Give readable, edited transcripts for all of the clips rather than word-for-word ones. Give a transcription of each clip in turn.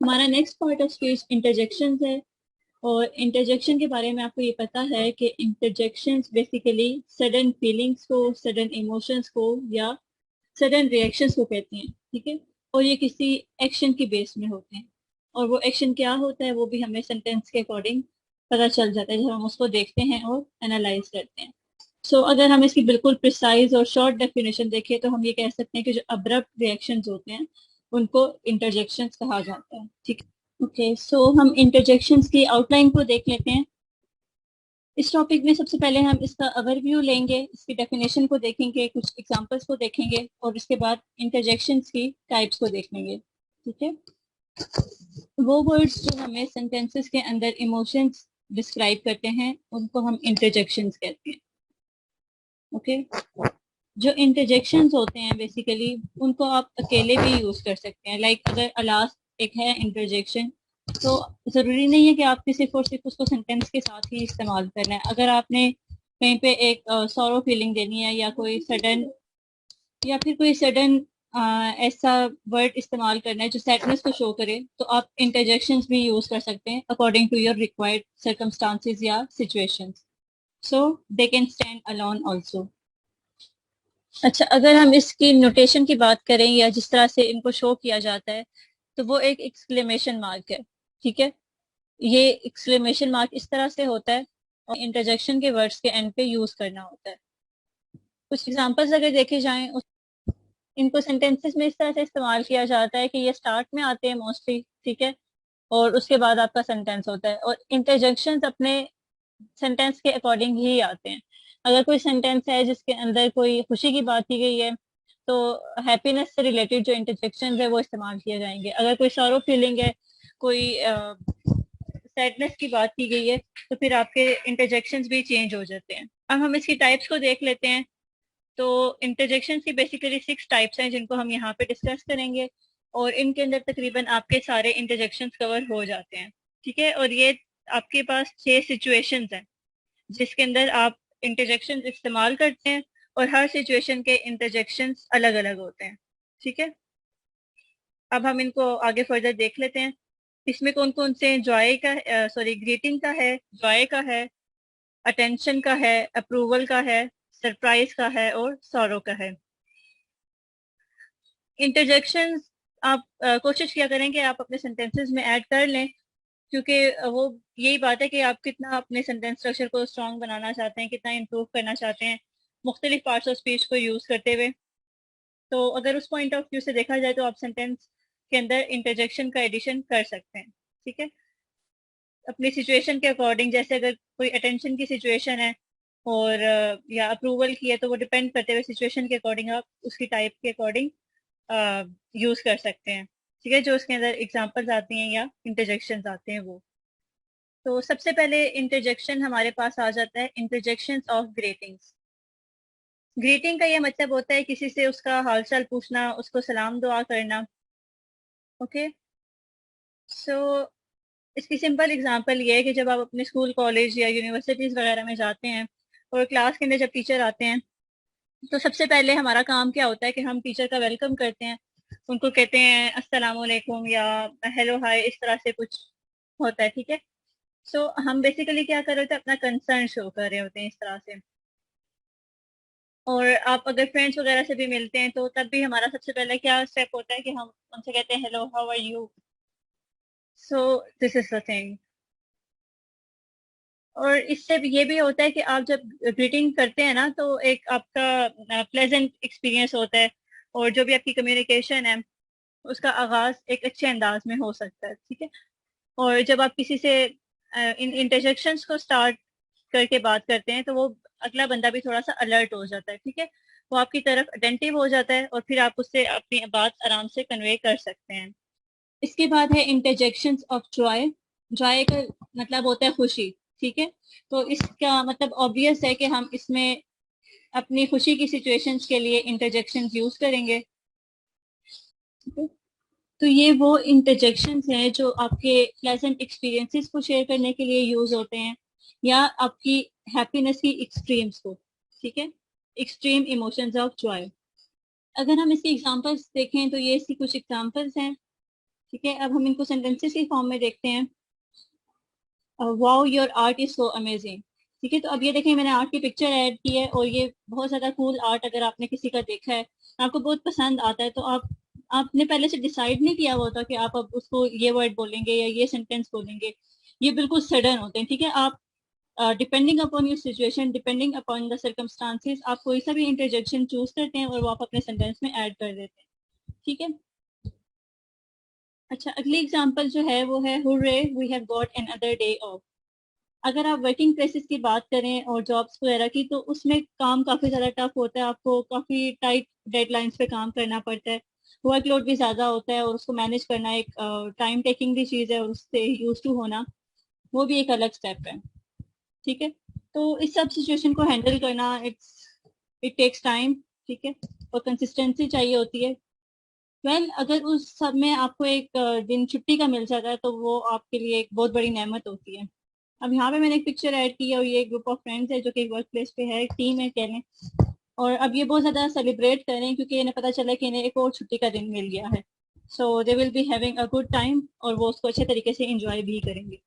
हमारा next part of speech interjection है। और इंटरजेक्शन के बारे में आपको ये पता है कि इंटरजेक्शन बेसिकली सडन फीलिंग्स को, सडन इमोशंस को या सडन रिएक्शंस को कहते हैं। ठीक है। और ये किसी एक्शन की बेस में होते हैं। और वो एक्शन क्या होता है वो भी हमें सेंटेंस के अकॉर्डिंग पता चल जाता है जब हम उसको देखते हैं और एनालाइज करते हैं। सो अगर हम इसकी बिल्कुल प्रिसाइज और शॉर्ट डेफिनेशन देखें तो हम ये कह सकते हैं कि जो अब्रप्ट रिएक्शंस होते हैं उनको इंटरजेक्शंस कहा जाता है। ठीक है। ओके, सो हम इंटरजेक्शंस की आउटलाइन को देख लेते हैं। इस टॉपिक में सबसे पहले हम इसका ओवरव्यू लेंगे, इसकी डेफिनेशन को देखेंगे, कुछ एग्जांपल्स को देखेंगे और उसके बाद इंटरजेक्शंस की टाइप्स को देख लेंगे। ठीक है। वो वर्ड्स जो हमें सेंटेंसेस के अंदर इमोशंस डिस्क्राइब करते हैं उनको हम इंटरजेक्शंस कहते हैं। ओके। जो इंटरजेक्शंस होते हैं बेसिकली उनको आप अकेले भी यूज कर सकते हैं। लाइक अगर अलास्ट एक है इंटरजेक्शन, तो जरूरी नहीं है कि आपके सिर्फ और सिर्फ उसको सेंटेंस के साथ ही इस्तेमाल करना है। अगर आपने कहीं पे एक सॉरो फीलिंग देनी है या कोई सडन या फिर कोई सडन ऐसा वर्ड इस्तेमाल करना है जो सैडनेस को शो करे, तो आप इंटरजेक्शंस भी यूज कर सकते हैं according to your required circumstances या situations. So they can stand alone also. अच्छा, अगर हम इसकी नोटेशन की बात करें या जिस तरह से इनको शो किया जाता है, तो वो एक एक्सक्लेमेशन मार्क है। ठीक है। ये एक्सक्लेमेशन मार्क इस तरह से होता है और इंटरजेक्शन के वर्ड्स के एंड पे यूज करना होता है। कुछ एग्जांपल्स अगर देखे जाएं इनको सेंटेंसेस में इस तरह से इस्तेमाल किया जाता है कि ये स्टार्ट में आते हैं मोस्टली। ठीक है। और उसके बाद आपका सेंटेंस होता है और इंटरजेक्शंस अपने सेंटेंस के अकॉर्डिंग ही आते हैं। अगर कोई सेंटेंस है जिसके अंदर कोई खुशी की बात की गई है तो हैप्पीनेस से रिलेटेड जो इंटरजेक्शन है वो इस्तेमाल किए जाएंगे। अगर कोई सॉरो फीलिंग है, कोई सैडनेस की बात की गई है, तो फिर आपके इंटरजेक्शंस भी चेंज हो जाते हैं। अब हम इसकी टाइप्स को देख लेते हैं। तो इंटरजेक्शन की बेसिकली 6 टाइप्स हैं जिनको हम यहाँ पे डिस्कस करेंगे और इनके अंदर तकरीबन आपके सारे इंटरजेक्शंस कवर हो जाते हैं। ठीक है। और ये आपके पास 6 सिचुएशंस हैं जिसके अंदर आप इंटरजेक्शन इस्तेमाल करते हैं और हर सिचुएशन के इंटरजेक्शंस अलग अलग होते हैं। ठीक है। अब हम इनको आगे फर्दर देख लेते हैं। इसमें कौन कौन से जॉय का, सॉरी, ग्रीटिंग का है, जॉय का है, अटेंशन का है, अप्रूवल का है, सरप्राइज का है और सॉरो का है। इंटरजेक्शंस आप कोशिश किया करें कि आप अपने सेंटेंसेस में ऐड कर लें, क्योंकि वो यही बात है कि आप कितना अपने सेंटेंस स्ट्रक्चर को स्ट्रॉन्ग बनाना चाहते हैं, कितना इंप्रूव करना चाहते हैं मुख्तलिफ पार्ट्स ऑफ स्पीच को यूज करते हुए। तो अगर उस पॉइंट ऑफ व्यू से देखा जाए तो आप सेंटेंस के अंदर इंटरजेक्शन का एडिशन कर सकते हैं। ठीक है। अपनी सिचुएशन के अकॉर्डिंग, जैसे अगर कोई अटेंशन की सिचुएशन है और या अप्रूवल की है, तो वो डिपेंड करते हुए सिचुएशन के अकॉर्डिंग आप उसकी टाइप के अकॉर्डिंग यूज कर सकते हैं। ठीक है। जो उसके अंदर एग्जांपल्स आती हैं या इंटरजेक्शंस आते हैं वो। तो सबसे पहले इंटरजेक्शन हमारे पास आ जाता है इंटरजेक्शन ऑफ ग्रीटिंग्स। ग्रीटिंग का ये मतलब होता है किसी से उसका हालचाल पूछना, उसको सलाम दुआ करना। ओके। सो इसकी सिंपल एग्जांपल ये है कि जब आप अपने स्कूल, कॉलेज या यूनिवर्सिटीज वगैरह में जाते हैं और क्लास के अंदर जब टीचर आते हैं, तो सबसे पहले हमारा काम क्या होता है कि हम टीचर का वेलकम करते हैं। उनको कहते हैं अस्सलाम वालेकुम या हेलो हाय, इस तरह से कुछ होता है। ठीक है। सो हम बेसिकली क्या कर रहे होते हैं, अपना कंसर्न शो कर रहे होते हैं इस तरह से। और आप अगर फ्रेंड्स वगैरह से भी मिलते हैं तो तब भी हमारा सबसे पहले क्या स्टेप होता है कि हम उनसे कहते हैं hello, how are you. So this is the thing. और इससे ये भी होता है कि आप जब ग्रीटिंग करते हैं ना, तो एक आपका प्लेजेंट एक्सपीरियंस होता है और जो भी आपकी कम्युनिकेशन है उसका आगाज एक अच्छे अंदाज में हो सकता है। ठीक है। और जब आप किसी से इन इंटरजेक्शंस को स्टार्ट करके बात करते हैं तो वो अगला बंदा भी थोड़ा सा अलर्ट हो जाता है। ठीक है। वो आपकी तरफ अटेंटिव हो जाता है और फिर आप उससे अपनी बात आराम से कन्वे कर सकते हैं। इसके बाद है इंटरजेक्शंस ऑफ जॉय। जॉय का मतलब होता है खुशी। ठीक है। तो इसका मतलब ऑब्वियस है कि हम इसमें अपनी खुशी की सिचुएशंस के लिए इंटरजेक्शंस यूज करेंगे। ठीक है? तो ये वो इंटरजेक्शंस हैं जो आपके प्लेजेंट एक्सपीरियंसेस को शेयर करने के लिए यूज होते हैं या आपकी हैप्पीनेस की एक्सट्रीम्स को। ठीक है। Extreme emotions of Joy. अगर हम इसकी एग्जांपल्स देखें तो ये इसकी कुछ एग्जांपल्स हैं। ठीक है, अब हम इनको सेंटेंसेस के फॉर्म में देखते हैं। Wow your art is so amazing. ठीक है, तो अब ये देखें मैंने आर्ट की पिक्चर ऐड की है और ये बहुत ज्यादा कूल आर्ट अगर आपने किसी का देखा है, आपको बहुत पसंद आता है, तो आपने पहले से डिसाइड नहीं किया हुआ था कि आप अब उसको ये वर्ड बोलेंगे या ये सेंटेंस बोलेंगे। ये बिल्कुल सडन होते हैं। ठीक है, आप depending upon your situation, depending upon the circumstances, आप कोई सा भी इंटरजेक्शन चूज करते हैं और वो आप अपने सेंटेंस में ऐड कर देते हैं। ठीक है, अच्छा अगली एग्जांपल जो है वो है hurray we have got another day off. अगर आप वर्किंग प्लेसेस की बात करें और जॉब्स वगैरह की, तो उसमें काम काफ़ी ज़्यादा टफ होता है, आपको काफ़ी टाइट डेडलाइंस पे काम करना पड़ता है, वर्कलोड भी ज़्यादा होता है और उसको मैनेज करना एक टाइम टेकिंग भी चीज़ है और उससे यूज टू होना वो भी एक अलग स्टेप है। ठीक है, तो इस सब सिचुएशन को हैंडल करना इट टेक्स टाइम। ठीक है, और कंसिस्टेंसी चाहिए होती है। अगर उस सब में आपको एक दिन छुट्टी का मिल जाता है तो वो आपके लिए एक बहुत बड़ी नेमत होती है। अब यहाँ पे मैंने एक पिक्चर ऐड की है और ये एक ग्रुप ऑफ फ्रेंड्स है जो कि एक वर्क प्लेस पे है, एक टीम है कह लें, और अब ये बहुत ज़्यादा सेलिब्रेट कर रहे हैं क्योंकि इन्हें पता चला कि इन्हें एक और छुट्टी का दिन मिल गया है। So they will be having a good time और वो उसको अच्छे तरीके से इंजॉय भी करेंगे।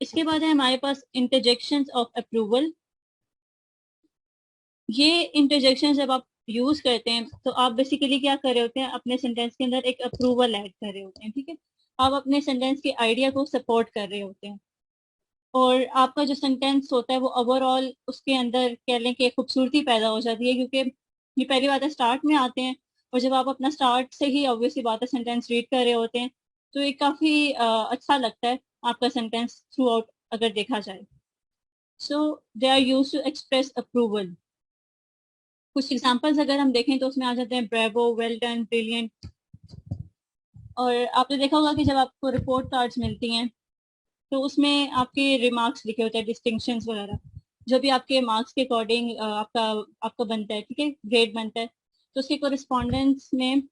इसके बाद है हमारे पास इंटरजेक्शंस ऑफ अप्रूवल। ये इंटरजेक्शन जब आप यूज करते हैं तो आप बेसिकली क्या कर रहे होते हैं, अपने सेंटेंस के अंदर एक अप्रूवल ऐड कर रहे होते हैं। ठीक है, आप अपने सेंटेंस के आइडिया को सपोर्ट कर रहे होते हैं और आपका जो सेंटेंस होता है वो ओवरऑल उसके अंदर कह लें कि खूबसूरती पैदा हो जाती है, क्योंकि ये पहली बात है स्टार्ट में आते हैं और जब आप अपना स्टार्ट से ही ऑब्वियसली बात है सेंटेंस रीड कर रहे होते हैं तो ये काफी अच्छा लगता है आपका सेंटेंस थ्रू आउट अगर देखा जाए। So they are use to express approval. कुछ एग्जांपल्स अगर हम देखें तो उसमें आ जाते हैं ब्रेवो, वेल डन, ब्रिलियंट। और आपने देखा होगा कि जब आपको रिपोर्ट कार्ड्स मिलती हैं तो उसमें आपके रिमार्क्स लिखे होते हैं, डिस्टिंक्शंस वगैरह, जो भी आपके मार्क्स के अकॉर्डिंग आपका आपका बनता है। ठीक है, ग्रेड बनता है, तो उसके कोरिस्पॉन्डेंस में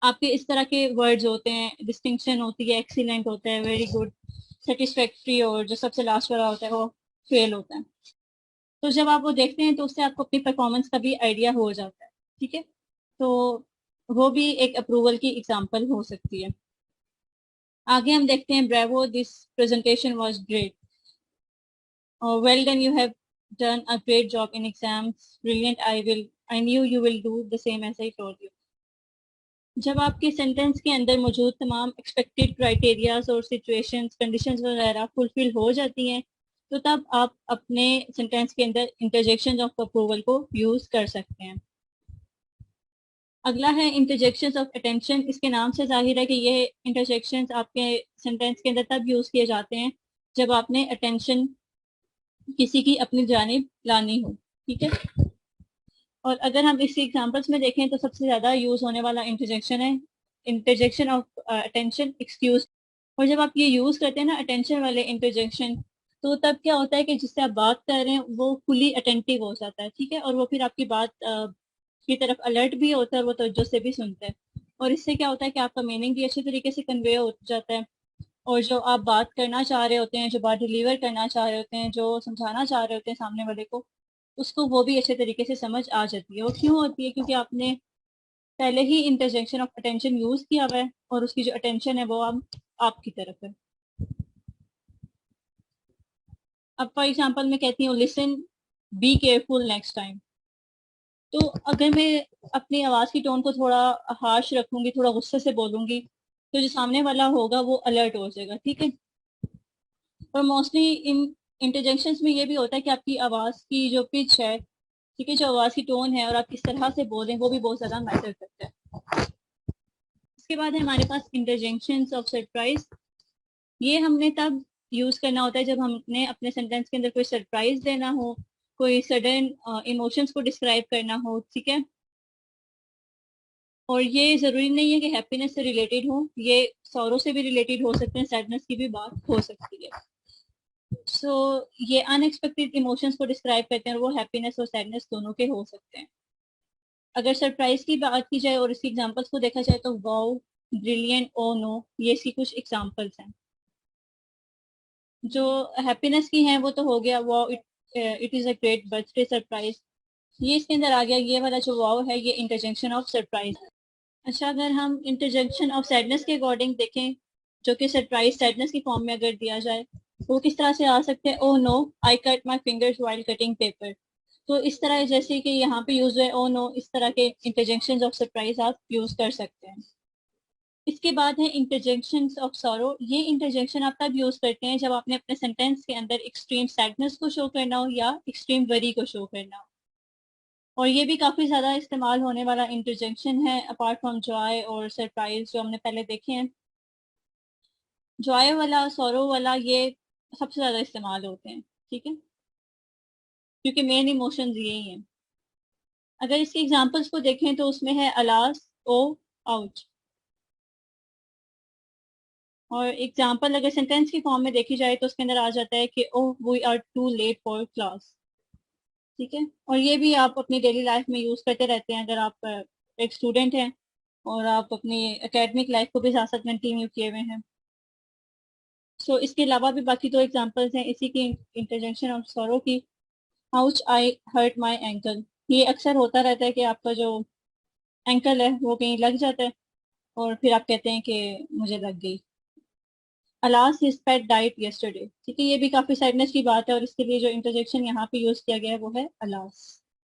आपके इस तरह के वर्ड्स होते हैं, डिस्टिंक्शन होती है, एक्सीलेंट होता है, वेरी गुड, सेटिस्फैक्ट्री, और जो सबसे लास्ट वाला होता है वो फेल होता है। तो जब आप वो देखते हैं तो उससे आपको अपनी परफॉर्मेंस का भी आइडिया हो जाता है। ठीक है, तो वो भी एक अप्रूवल की एग्जांपल हो सकती है। आगे हम देखते हैं bravo this presentation was great, और well done you have done a great job in exams, brilliant I knew you will do the same as I told you. जब आपके सेंटेंस के अंदर मौजूद तमाम एक्सपेक्टेड क्राइटेरियाज और सिचुएशंस, कंडीशंस वगैरह fulfil हो जाती हैं तो तब आप अपने सेंटेंस के अंदर इंटरजेक्शन ऑफ अप्रूवल को यूज कर सकते हैं। अगला है इंटरजेक्शंस ऑफ अटेंशन। इसके नाम से जाहिर है कि ये इंटरजेक्शंस आपके सेंटेंस के अंदर तब यूज किए जाते हैं जब आपने अटेंशन किसी की अपनी जानिब लानी हो। ठीक है, और अगर हम इसके एग्जांपल्स में देखें तो सबसे ज्यादा यूज होने वाला इंटरजेक्शन है इंटरजेक्शन ऑफ अटेंशन, एक्सक्यूज। और जब आप ये यूज करते हैं ना अटेंशन वाले इंटरजेक्शन, तो तब क्या होता है कि जिससे आप बात कर रहे हैं वो फुली अटेंटिव हो जाता है। ठीक है, और वो फिर आपकी बात की तरफ अलर्ट भी होता है और वो तवज्जो से भी सुनता है, और इससे क्या होता है कि आपका मीनिंग भी अच्छे तरीके से कन्वे हो जाता है, और जो आप बात करना चाह रहे होते हैं, जो बात डिलीवर करना चाह रहे होते हैं, जो समझाना चाह रहे होते हैं सामने वाले को, उसको वो भी अच्छे तरीके से समझ आ जाती है। वो क्यों होती है? क्योंकि आपने पहले ही इंटरजेक्शन ऑफ अटेंशन यूज किया हुआ है और उसकी जो अटेंशन है वो अब आपकी तरफ है। अब फॉर एग्जाम्पल मैं कहती हूँ listen, be careful next time. तो अगर मैं अपनी आवाज की टोन को थोड़ा हार्श रखूंगी, थोड़ा गुस्से से बोलूंगी, तो जो सामने वाला होगा वो अलर्ट हो जाएगा। ठीक है, और मोस्टली इन इंटरजेक्शंस में ये भी होता है कि आपकी आवाज की जो पिच है, ठीक है, जो आवाज की टोन है और आप किस तरह से बोल रहे हैं वो भी बहुत ज्यादा मैटर करता है। इसके बाद है हमारे पास इंटरजेक्शंस ऑफ सरप्राइज। ये हमने तब यूज करना होता है जब हमने अपने सेंटेंस के अंदर कोई सरप्राइज देना हो, कोई सडन इमोशंस को डिस्क्राइब करना हो। ठीक है, और ये जरूरी नहीं है कि हैप्पीनेस से रिलेटेड हो, ये सौरों से भी रिलेटेड हो सकते हैं, सैडनेस की भी बात हो सकती है। सो ये अनएक्सपेक्टेड इमोशंस को डिस्क्राइब करते हैं और वो हैप्पीनेस और सैडनेस दोनों के हो सकते हैं। अगर सरप्राइज की बात की जाए और इसकी एग्जांपल्स को देखा जाए तो वाओ, ब्रिलियंट, ओ नो, ये इसकी कुछ एग्जांपल्स हैं। जो हैप्पीनेस की हैं वो तो हो गया wow it is a great birthday surprise, ये इसके अंदर आ गया। ये वाला जो वाओ है ये इंटरजेक्शन ऑफ सरप्राइज है। अच्छा, अगर हम इंटरजेक्शन ऑफ सैडनेस के अकॉर्डिंग देखें, जो कि सरप्राइज सैडनेस की फॉर्म में अगर दिया जाए, वो किस तरह से आ सकते हैं? Oh no, I cut my fingers while cutting paper. तो इस तरह जैसे कि यहाँ पे यूज है ओ नो, इस तरह के इंटरजेक्शन ऑफ सरप्राइज आप यूज कर सकते हैं। इसके बाद है इंटरजेक्शन ऑफ सॉरो। ये इंटरजेक्शन आप तब यूज करते हैं जब आपने अपने सेंटेंस के अंदर एक्सट्रीम सैडनेस को शो करना हो या एक्सट्रीम वरी को शो करना हो। और ये भी काफी ज्यादा इस्तेमाल होने वाला इंटरजेक्शन है, अपार्ट फ्रॉम जॉय और सरप्राइज जो हमने पहले देखे हैं। जॉय वाला, सॉरो वाला, ये सबसे ज्यादा इस्तेमाल होते हैं, ठीक है, क्योंकि मेन इमोशंस यही हैं। अगर इसके एग्जांपल्स को देखें तो उसमें है अलास, ओ, आउच। और एग्जांपल अगर सेंटेंस की फॉर्म में देखी जाए तो उसके अंदर आ जाता है कि oh we are too late for class. ठीक है, और ये भी आप अपनी डेली लाइफ में यूज करते रहते हैं अगर आप एक स्टूडेंट हैं और आप अपनी एकेडमिक लाइफ को भी साथ साथ कंटिन्यू किए हुए हैं। सो इसके अलावा भी बाकी दो एग्जांपल्स हैं इसी की, इंटरजेक्शन ऑफ सॉरो की। Ouch I hurt my ankle. ये अक्सर होता रहता है कि आपका जो एंकल है वो कहीं लग जाता है और फिर आप कहते हैं कि मुझे लग गई। अलास हिज पेट डाइड यस्टरडे। ठीक है, ये भी काफी सैडनेस की बात है और इसके लिए जो इंटरजेक्शन यहाँ पे यूज किया गया है वो है अलास।